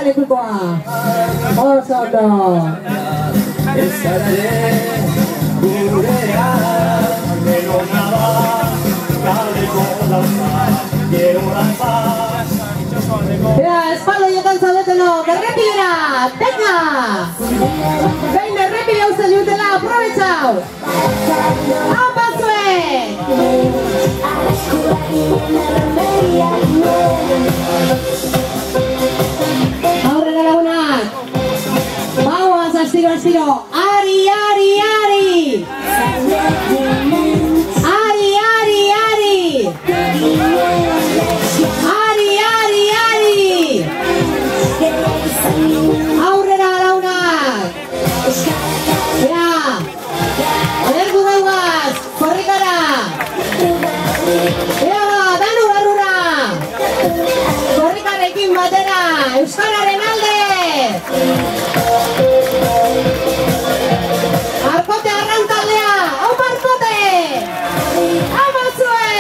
lekukoa. Oso ondo. Ea, espalda jotan zaudeteno, berrepidera, venga! Behin berrepide uste dutela, aprobetxau! Hau bazue! Aurrera lagunak! Bauaz, astiro, astiro! Ari, ari, ari! Ari, ari, ari! Ari, ari, ari! Aurrera launak! Ea! Olertu dauaz! Korrikara! Ea ba, danu barrura! Korrikarekin batera! Euskararen alde! Arkote arrantaldea! Hau barkote! Hau batzue!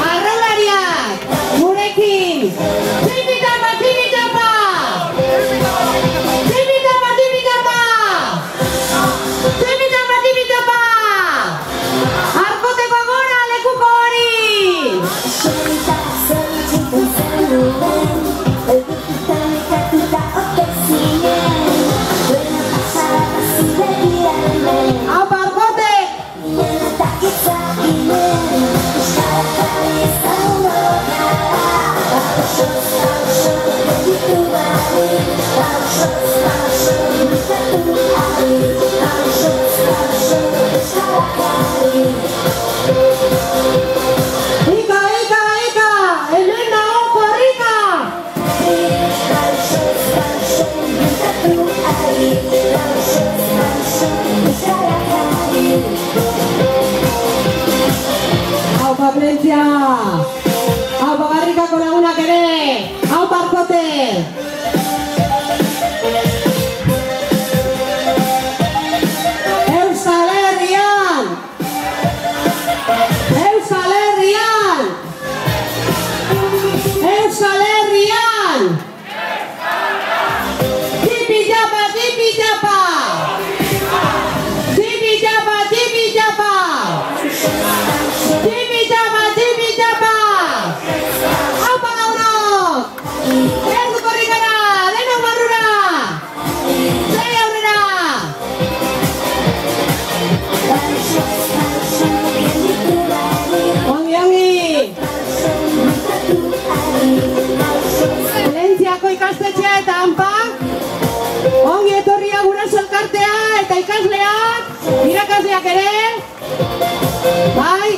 Arraulariak! Gurekin! Txipitapa, txipitapa! Txipitapa, txipitapa! Txipitapa, txipitapa! Arkoteko gora lekuko hori! Hau barkote! Ika, ika, ika! Hemen dago korrika! Hau Plentzia! Hau Bagarrikako lagunak ere! Hau barkote! Euskal Herrian! Euskal Herrian! Euskal Herrian! Tipi-tapa, tipi-tapa! Tipi-tapa, tipi-tapa! Tipi-tapa, tipi-tapa! Haupa gaunok! Erdu korrikara! Denok barrura! Zei aurrera! Ongi, ongi! Plentziako ikastetxea eta hanpak! Ongi etorria guraso elkartea eta ikasleak! Irakasleak ere! Bai!